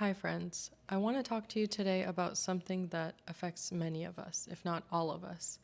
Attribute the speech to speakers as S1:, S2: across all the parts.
S1: Hi friends, I want to talk to you today about something that affects many of us, if not all of us,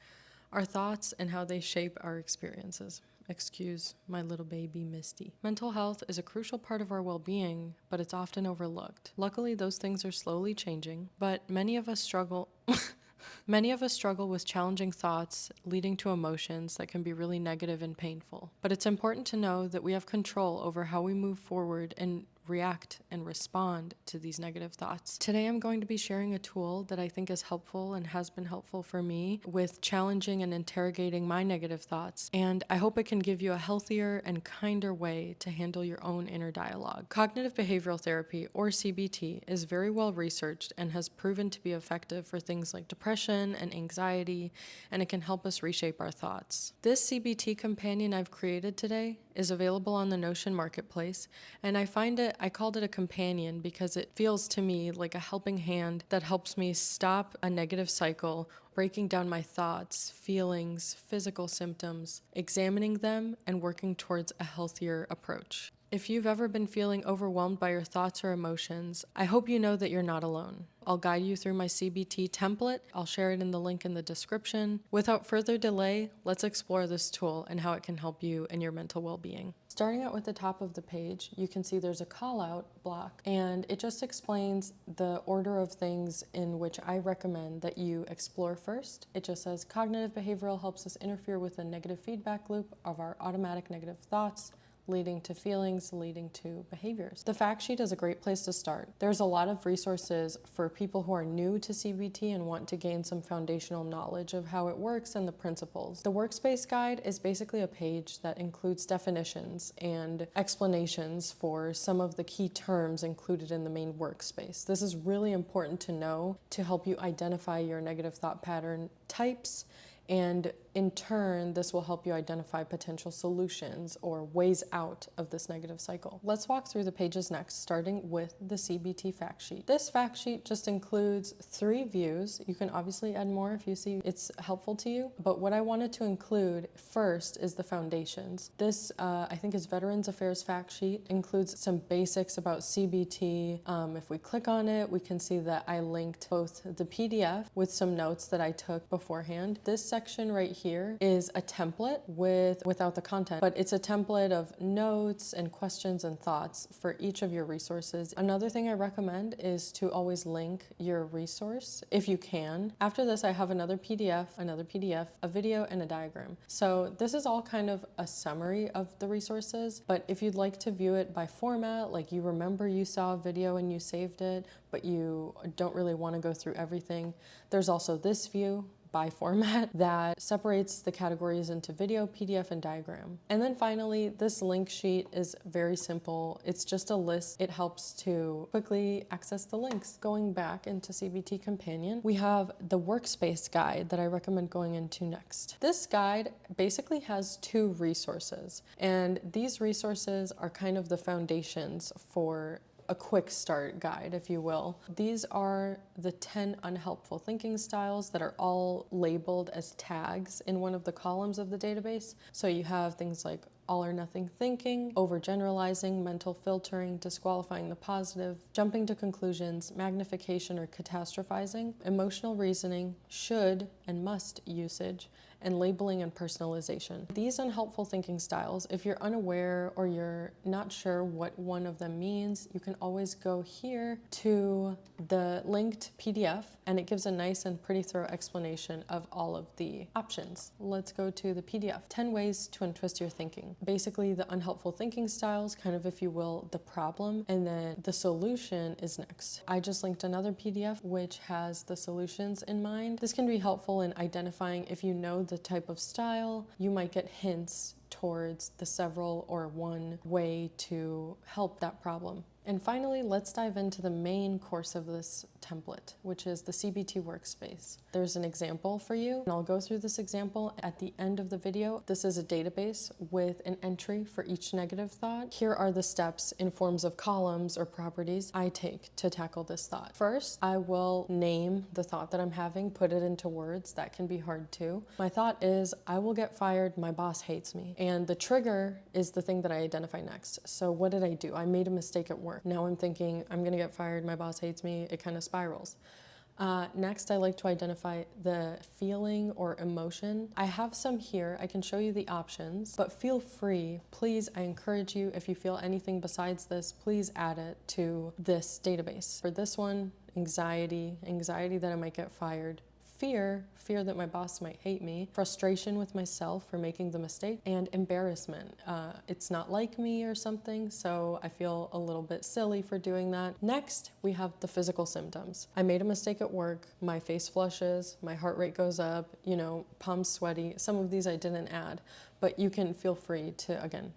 S1: our thoughts and how they shape our experiences. Excuse my little baby Misty. Mental health is a crucial part of our well-being, but it's often overlooked. Luckily, those things are slowly changing, but many of us struggle with challenging thoughts leading to emotions that can be really negative and painful. But it's important to know that we have control over how we move forward and react and respond to these negative thoughts. Today, I'm going to be sharing a tool that I think is helpful and has been helpful for me with challenging and interrogating my negative thoughts. And I hope it can give you a healthier and kinder way to handle your own inner dialogue. Cognitive behavioral therapy, or CBT, is very well researched and has proven to be effective for things like depression and anxiety, and it can help us reshape our thoughts. This CBT companion I've created today is available on the Notion Marketplace, and I called it a companion because it feels to me like a helping hand that helps me stop a negative cycle, breaking down my thoughts, feelings, physical symptoms, examining them, and working towards a healthier approach. If you've ever been feeling overwhelmed by your thoughts or emotions, I hope you know that you're not alone. I'll guide you through my CBT template. I'll share it in the link in the description. Without further delay, let's explore this tool and how it can help you in your mental well-being. Starting out with the top of the page, you can see there's a call-out block, and it just explains the order of things in which I recommend that you explore first. It just says cognitive behavioral helps us interfere with the negative feedback loop of our automatic negative thoughts, leading to feelings, leading to behaviors. The fact sheet is a great place to start. There's a lot of resources for people who are new to CBT and want to gain some foundational knowledge of how it works and the principles. The workspace guide is basically a page that includes definitions and explanations for some of the key terms included in the main workspace. This is really important to know to help you identify your negative thought pattern types, and in turn, this will help you identify potential solutions or ways out of this negative cycle. Let's walk through the pages next, starting with the CBT fact sheet. This fact sheet just includes 3 views. You can obviously add more if you see it's helpful to you, but what I wanted to include first is the foundations. This, I think, is Veterans Affairs fact sheet, includes some basics about CBT. If we click on it, we can see that I linked both the PDF with some notes that I took beforehand. This section right here is a template without the content, but it's a template of notes and questions and thoughts for each of your resources. Another thing I recommend is to always link your resource if you can. After this, I have another PDF, a video, and a diagram. So this is all kind of a summary of the resources, but if you'd like to view it by format, like you remember you saw a video and you saved it, but you don't really want to go through everything, there's also this view by format that separates the categories into video, PDF, and diagram. And then finally, this link sheet is very simple. It's just a list. It helps to quickly access the links. Going back into CBT Companion, we have the workspace guide that I recommend going into next. This guide basically has 2 resources, and these resources are kind of the foundations for a quick start guide, if you will. These are the 10 unhelpful thinking styles that are all labeled as tags in one of the columns of the database. So you have things like all or nothing thinking, overgeneralizing, mental filtering, disqualifying the positive, jumping to conclusions, magnification or catastrophizing, emotional reasoning, should and must usage, and labeling and personalization. These unhelpful thinking styles, if you're unaware or you're not sure what one of them means, you can always go here to the linked PDF, and it gives a nice and pretty thorough explanation of all of the options. Let's go to the PDF. 10 ways to untwist your thinking. Basically, the unhelpful thinking styles, kind of, if you will, the problem, and then the solution is next. I just linked another PDF which has the solutions in mind. This can be helpful in identifying if you know the type of style, you might get hints towards the several or one way to help that problem. And finally, let's dive into the main course of this template, which is the CBT workspace. There's an example for you, and I'll go through this example at the end of the video. This is a database with an entry for each negative thought. Here are the steps in forms of columns or properties I take to tackle this thought. First, I will name the thought that I'm having, put it into words. That can be hard too. My thought is, I will get fired, my boss hates me. And the trigger is the thing that I identify next. So what did I do? I made a mistake at work. Now I'm thinking, I'm gonna get fired, my boss hates me, it kind of spirals. Next, I like to identify the feeling or emotion. I have some here. I can show you the options, but feel free. Please, I encourage you, if you feel anything besides this, please add it to this database. For this one, anxiety that I might get fired. Fear that my boss might hate me, frustration with myself for making the mistake, and embarrassment. It's not like me or something, so I feel a little bit silly for doing that. Next, we have the physical symptoms. I made a mistake at work, my face flushes, my heart rate goes up, palms sweaty. Some of these I didn't add, but you can feel free to, again,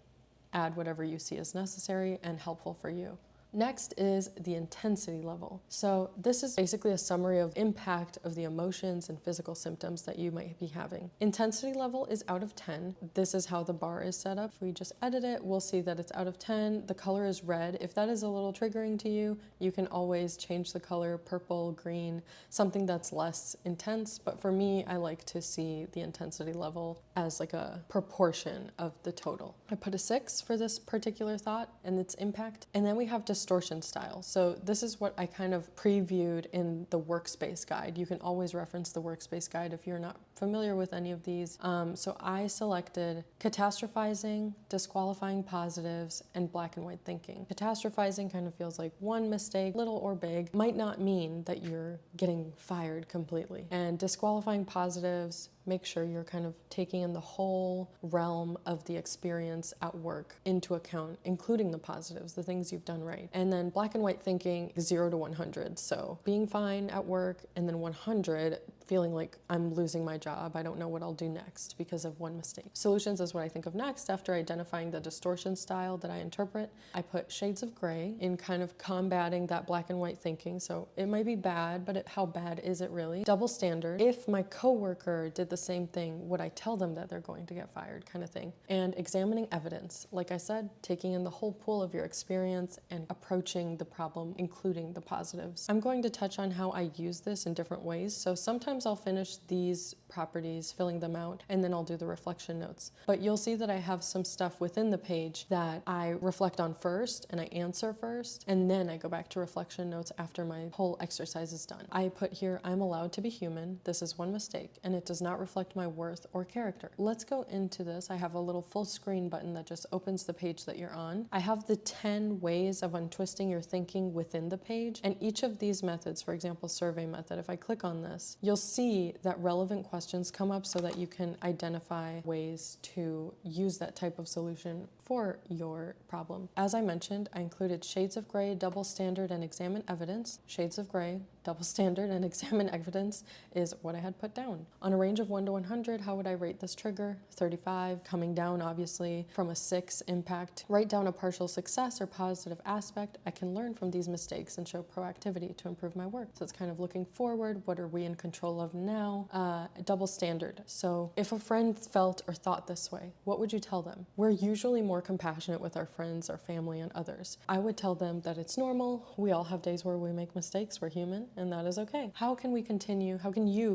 S1: add whatever you see as necessary and helpful for you. Next is the intensity level. So this is basically a summary of impact of the emotions and physical symptoms that you might be having. Intensity level is out of 10. This is how the bar is set up. If we just edit it, we'll see that it's out of 10. The color is red. If that is a little triggering to you, you can always change the color, purple, green, something that's less intense. But for me, I like to see the intensity level as like a proportion of the total. I put a 6 for this particular thought and its impact. And then we have distortion style. So this is what I kind of previewed in the workspace guide. You can always reference the workspace guide if you're not familiar with any of these. So I selected catastrophizing, disqualifying positives, and black and white thinking. Catastrophizing kind of feels like one mistake, little or big, might not mean that you're getting fired completely. And disqualifying positives, make sure you're kind of taking in the whole realm of the experience at work into account, including the positives, the things you've done right. And then black and white thinking, 0 to 100. So being fine at work, and then 100, feeling like I'm losing my job. I don't know what I'll do next because of one mistake. Solutions is what I think of next after identifying the distortion style that I interpret. I put shades of gray in kind of combating that black and white thinking. So it might be bad, but how bad is it really? Double standard. If my coworker did the same thing, would I tell them that they're going to get fired, kind of thing? And examining evidence. Like I said, taking in the whole pool of your experience and approaching the problem, including the positives. I'm going to touch on how I use this in different ways. So sometimes I'll finish these properties, filling them out, and then I'll do the reflection notes. But you'll see that I have some stuff within the page that I reflect on first and I answer first, and then I go back to reflection notes after my whole exercise is done. I put here, I'm allowed to be human. This is one mistake, and it does not reflect my worth or character. Let's go into this. I have a little full screen button that just opens the page that you're on. I have the 10 ways of untwisting your thinking within the page, and each of these methods, for example, survey method, if I click on this, you'll see that relevant questions come up so that you can identify ways to use that type of solution for your problem. As I mentioned, I included shades of gray, double standard, and examine evidence. Shades of gray, double standard, and examine evidence is what I had put down. On a range of 1 to 100, how would I rate this trigger? 35, coming down obviously from a 6 impact. Write down a partial success or positive aspect. I can learn from these mistakes and show proactivity to improve my work. So it's kind of looking forward. What are we in control of now? Double standard. So if a friend felt or thought this way, what would you tell them? We're usually more compassionate with our friends, our family, and others. I would tell them that it's normal. We all have days where we make mistakes. We're human, and that is okay. How can you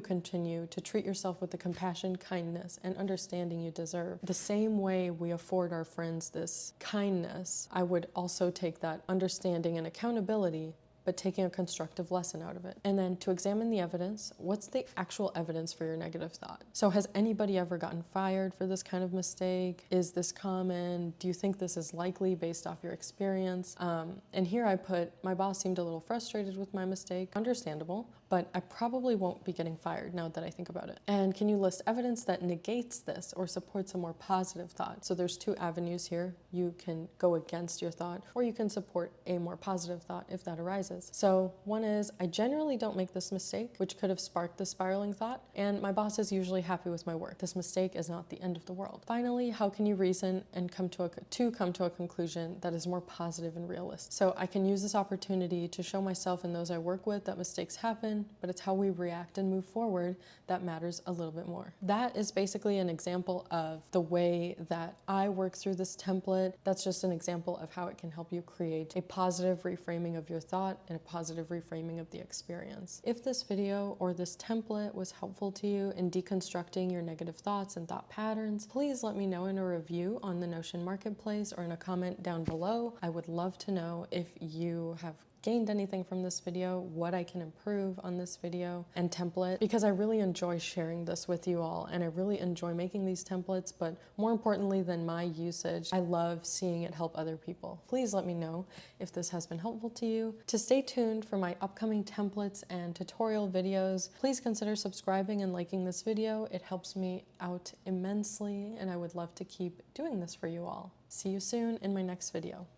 S1: continue to treat yourself with the compassion, kindness, and understanding you deserve? The same way we afford our friends this kindness, I would also take that understanding and accountability, but taking a constructive lesson out of it. And then to examine the evidence, what's the actual evidence for your negative thought? So has anybody ever gotten fired for this kind of mistake? Is this common? Do you think this is likely based off your experience? And here I put, my boss seemed a little frustrated with my mistake. Understandable, but I probably won't be getting fired now that I think about it. And can you list evidence that negates this or supports a more positive thought? So there's 2 avenues here. You can go against your thought, or you can support a more positive thought if that arises. So one is, I generally don't make this mistake, which could have sparked the spiraling thought, and my boss is usually happy with my work. This mistake is not the end of the world. Finally, how can you reason and come to a conclusion that is more positive and realistic? So I can use this opportunity to show myself and those I work with that mistakes happen, but it's how we react and move forward that matters a little bit more. That is basically an example of the way that I work through this template. That's just an example of how it can help you create a positive reframing of your thought and a positive reframing of the experience. If this video or this template was helpful to you in deconstructing your negative thoughts and thought patterns, please let me know in a review on the Notion Marketplace or in a comment down below. I would love to know if you have gained anything from this video, what I can improve on this video and template, because I really enjoy sharing this with you all and I really enjoy making these templates, but more importantly than my usage, I love seeing it help other people. Please let me know if this has been helpful to you. To stay tuned for my upcoming templates and tutorial videos, please consider subscribing and liking this video. It helps me out immensely and I would love to keep doing this for you all. See you soon in my next video.